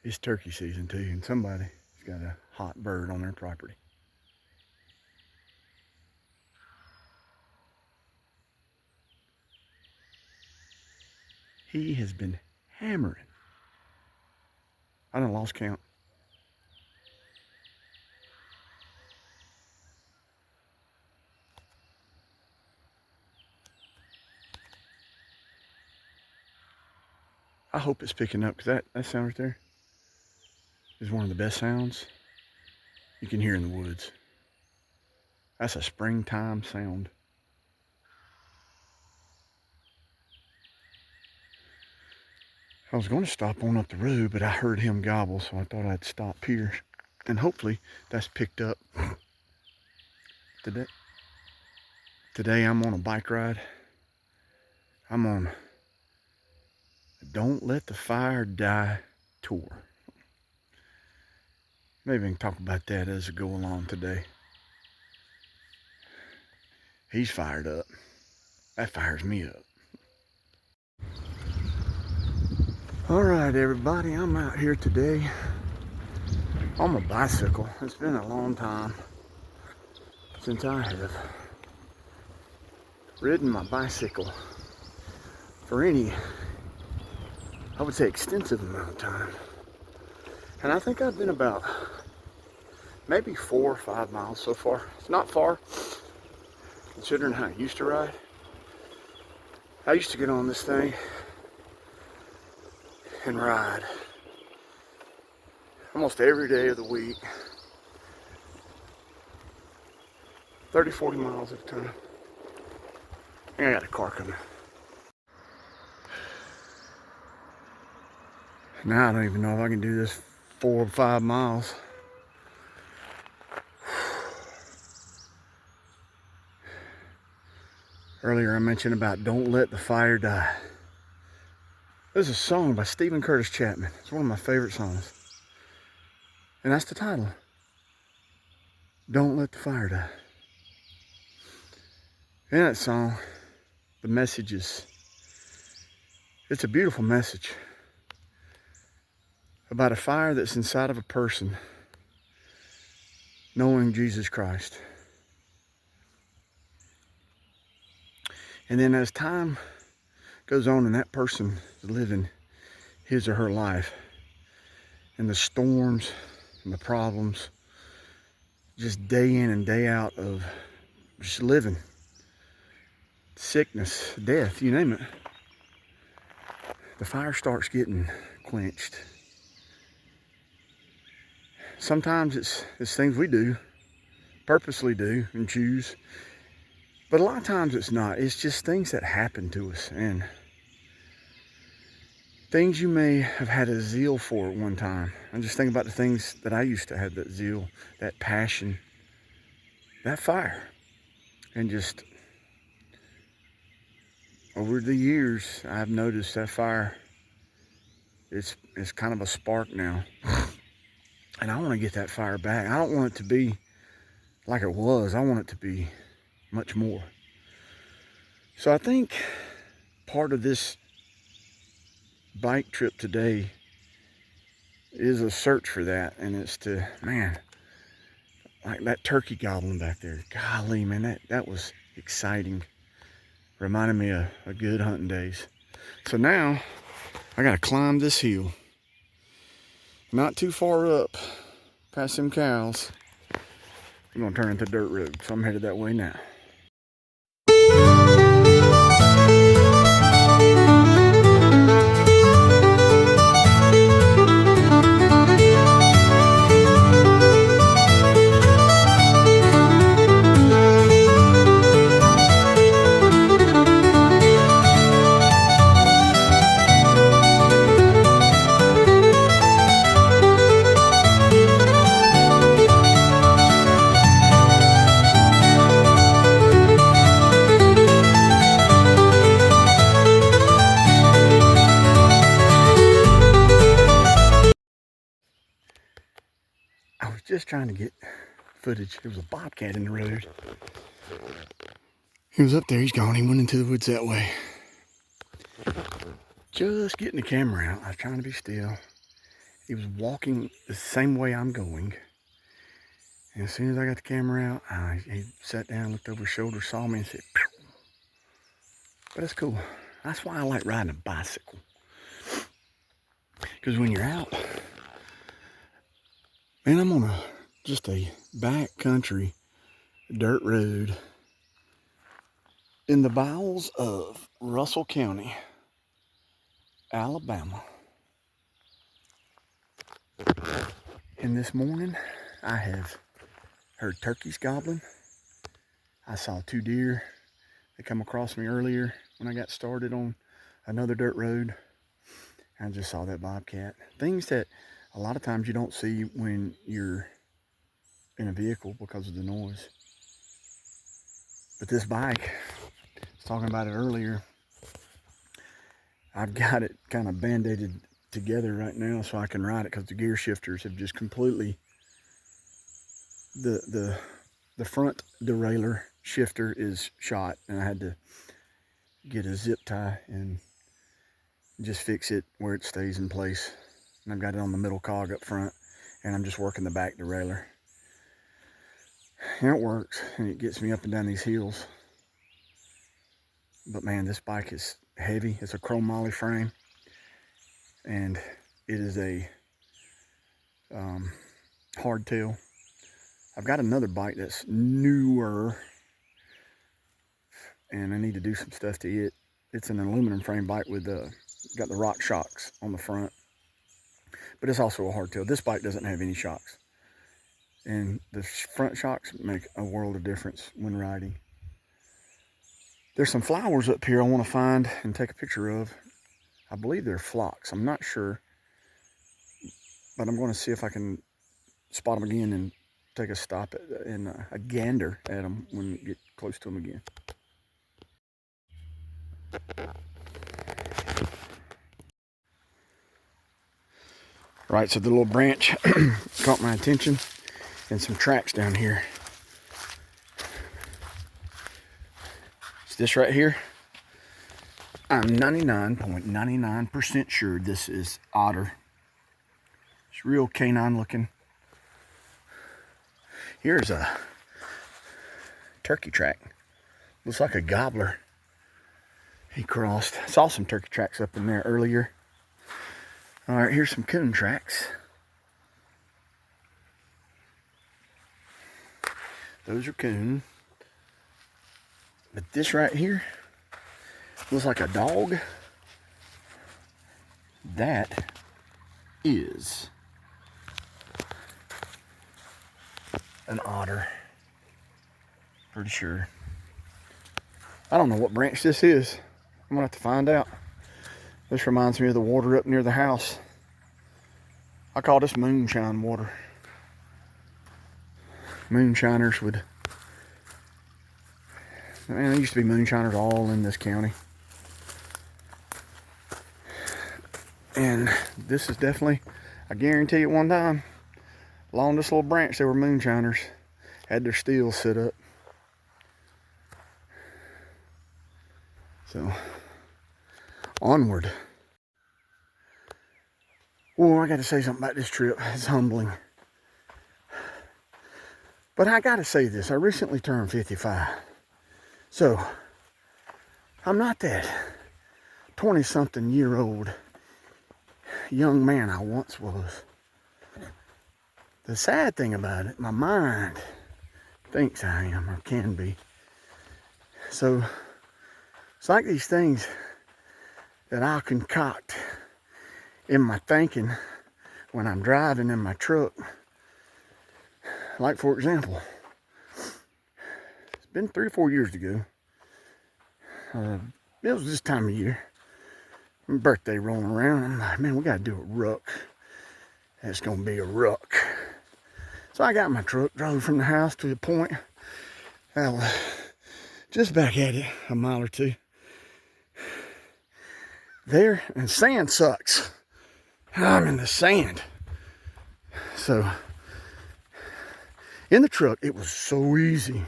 It's turkey season too, and somebody's got a hot bird on their property. He has been hammering. I done lost count. I hope it's picking up, because that sound right there is one of the best sounds you can hear in the woods. That's a springtime sound. I was going to stop on up the road, but I heard him gobble, so I thought I'd stop here. And hopefully that's picked up. Today I'm on a bike ride. I'm on a Don't Let the Fire Die tour. Maybe we can talk about that as we go along today. He's fired up. That fires me up. All right, everybody, I'm out here today on my bicycle. It's been a long time since I have ridden my bicycle for any, I would say, extensive amount of time. And I think I've been about maybe 4 or 5 miles so far. It's not far, considering how I used to ride. I used to get on this thing and ride almost every day of the week, 30, 40 miles at a time. I think I got a car coming. Now I don't even know if I can do this 4 or 5 miles. Earlier I mentioned about Don't Let the Fire Die. There's a song by Stephen Curtis Chapman. It's one of my favorite songs. And that's the title. Don't Let the Fire Die. In that song, the message is, it's a beautiful message about a fire that's inside of a person knowing Jesus Christ. And then as time goes on and that person is living his or her life, and the storms and the problems, just day in and day out of just living, sickness, death, you name it, the fire starts getting quenched. Sometimes it's things we do, purposely do and choose, but a lot of times it's not. It's just things that happen to us, and things you may have had a zeal for at one time. I'm just thinking about the things that I used to have, that zeal, that passion, that fire. And just over the years, I've noticed that fire, it's kind of a spark now. And I want to get that fire back. I don't want it to be like it was. I want it to be much more. So I think part of this bike trip today is a search for that, and it's to, man, like that turkey gobbling back there. Golly, man, that was exciting. Reminded me of good hunting days. So now I gotta climb this hill. Not too far up past them cows. I'm gonna turn into dirt road, so I'm headed that way now. I was just trying to get footage. There was a bobcat in the road. He was up there, he's gone. He went into the woods that way. Just getting the camera out. I was trying to be still. He was walking the same way I'm going. And as soon as I got the camera out, he sat down, looked over his shoulder, saw me, and said, "Pew." But it's cool. That's why I like riding a bicycle. Because when you're out, man, I'm on just a back country dirt road in the bowels of Russell County, Alabama. And this morning, I have heard turkeys gobbling. I saw 2 deer. They come across me earlier when I got started on another dirt road. I just saw that bobcat. Things that a lot of times you don't see when you're in a vehicle because of the noise. But this bike, I was talking about it earlier, I've got it kind of band-aided together right now so I can ride it because the gear shifters have just completely, the front derailleur shifter is shot, and I had to get a zip tie and just fix it where it stays in place. And I've got it on the middle cog up front, and I'm just working the back derailleur. And it works, and it gets me up and down these hills. But man, this bike is heavy. It's a chrome moly frame, and it is a hardtail. I've got another bike that's newer, and I need to do some stuff to it. It's an aluminum frame bike with got the rock shocks on the front, but it's also a hardtail. This bike doesn't have any shocks, and the front shocks make a world of difference when riding. There's some flowers up here I want to find and take a picture of. I believe they're phlox. I'm not sure, but I'm going to see if I can spot them again and take a stop and a gander at them when we get close to them again. Right, so the little branch caught my attention, and some tracks down here. It's this right here. I'm 99.99% sure this is otter. It's real canine looking. Here's a turkey track. Looks like a gobbler. He crossed. I saw some turkey tracks up in there earlier. All right, here's some coon tracks. Those are coon. But this right here looks like a dog. That is an otter. Pretty sure. I don't know what branch this is. I'm gonna have to find out. This reminds me of the water up near the house. I call this moonshine water. Moonshiners would, man, there used to be moonshiners all in this county. And this is definitely, I guarantee it, one time, along this little branch, there were moonshiners. Had their steels set up. So, onward. Oh, I got to say something about this trip. It's humbling. But I got to say this. I recently turned 55. So, I'm not that 20-something-year-old young man I once was. The sad thing about it, my mind thinks I am or can be. So, it's like these things that I'll concoct in my thinking when I'm driving in my truck. Like, for example, it's been 3 or 4 years ago. It was this time of year. My birthday rolling around. I'm like, man, we got to do a ruck. It's going to be a ruck. So I got in my truck, drove from the house to the point. I was just back at it, a mile or two. There, and sand sucks. I'm in the sand. So, in the truck, it was so easy.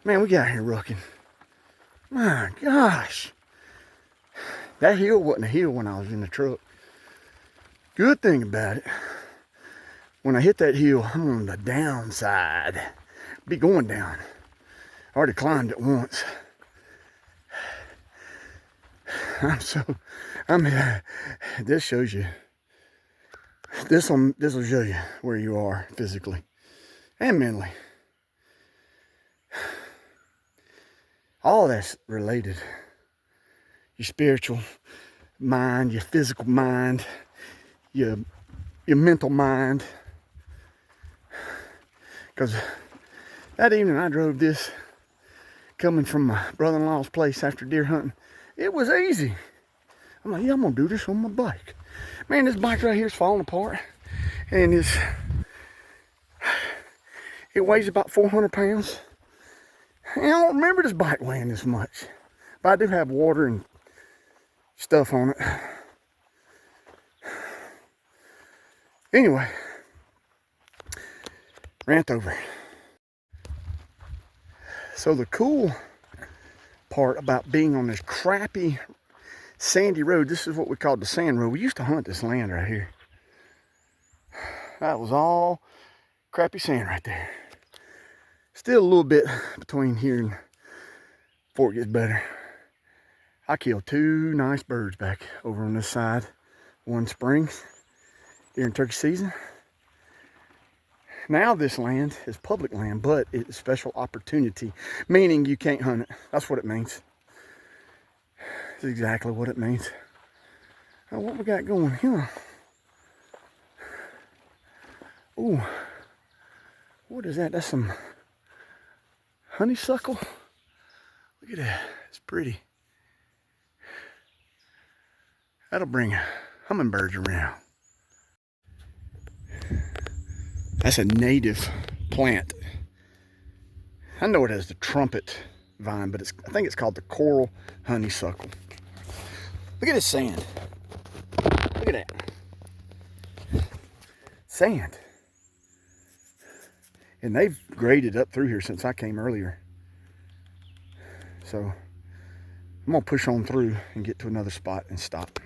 Man, we got here rucking. My gosh. That hill wasn't a hill when I was in the truck. Good thing about it, when I hit that hill, I'm on the downside. Be going down. I already climbed it once. This shows you, this will show you where you are physically and mentally. All that's related. Your spiritual mind, your physical mind, your mental mind. Because that evening I drove this coming from my brother-in-law's place after deer hunting. It was easy. I'm like, yeah, I'm gonna do this on my bike. Man, this bike right here is falling apart. And it weighs about 400 pounds. And I don't remember this bike weighing this much. But I do have water and stuff on it. Anyway, rant over. So the cool part about being on this crappy sandy road, this is what we called the sand road. We used to hunt this land right here. That was all crappy sand right there. Still a little bit between here and before it gets better. I killed 2 nice birds back over on this side one spring during turkey season. Now this land is public land, but it's special opportunity, meaning you can't hunt it. That's what it means. That's exactly what it means. Now what we got going here? Ooh, what is that? That's some honeysuckle. Look at that, it's pretty. That'll bring hummingbirds around. That's a native plant. I know it has the trumpet vine, but I think it's called the coral honeysuckle. Look at this sand. Look at that. Sand. And they've graded up through here since I came earlier. So I'm gonna push on through and get to another spot and stop.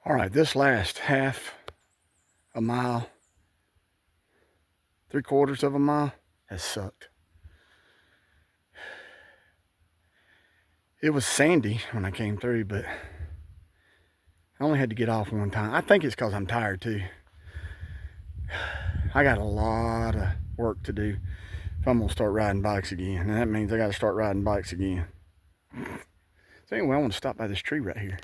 All right, this last half a mile, 3/4 of a mile has sucked. It was sandy when I came through, but I only had to get off one time. I think it's because I'm tired too. I got a lot of work to do if I'm gonna start riding bikes again, and that means I gotta start riding bikes again. So anyway, I want to stop by this tree right here.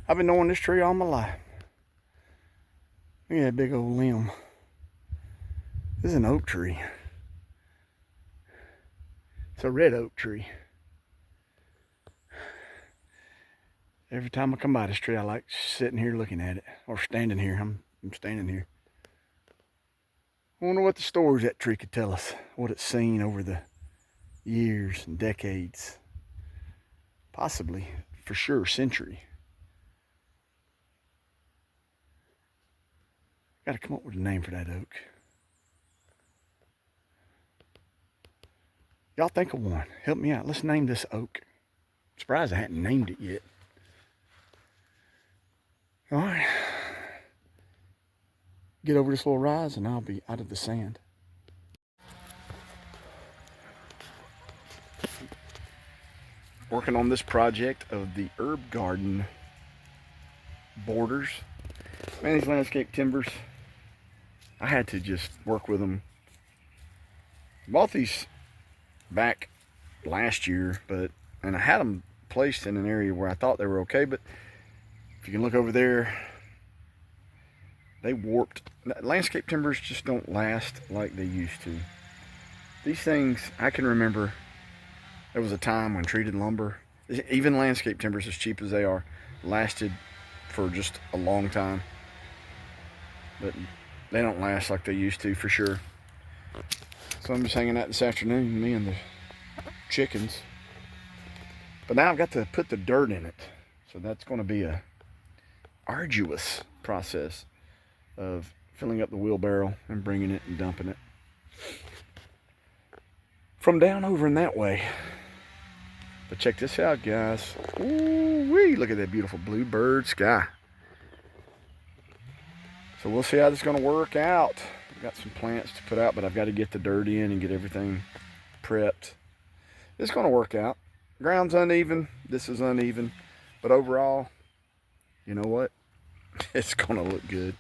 I've been knowing this tree all my life. Look at that big old limb. This is an oak tree. It's a red oak tree. Every time I come by this tree, I like sitting here looking at it, or standing here. I'm standing here. I wonder what the stories that tree could tell us, what it's seen over the years and decades. Possibly, for sure, century. Got to come up with a name for that oak. Y'all think of one. Help me out. Let's name this oak. I'm surprised I hadn't named it yet. All right. Get over this little rise and I'll be out of the sand. Working on this project of the herb garden borders. Man, these landscape timbers, I had to just work with them. Bought these back last year, and I had them placed in an area where I thought they were okay, but if you can look over there, they warped. Landscape timbers just don't last like they used to. These things, I can remember there was a time when treated lumber, even landscape timbers as cheap as they are, lasted for just a long time. But they don't last like they used to, for sure. So I'm just hanging out this afternoon, me and the chickens. But now I've got to put the dirt in it. So that's going to be a arduous process of filling up the wheelbarrow and bringing it and dumping it. From down over in that way, But check this out, guys. Ooh-wee, look at that beautiful bluebird sky. So we'll see how this is going to work out. I've got some plants to put out, but I've got to get the dirt in and get everything prepped. It's going to work out. Ground's uneven. This is uneven. But overall, you know what? It's going to look good.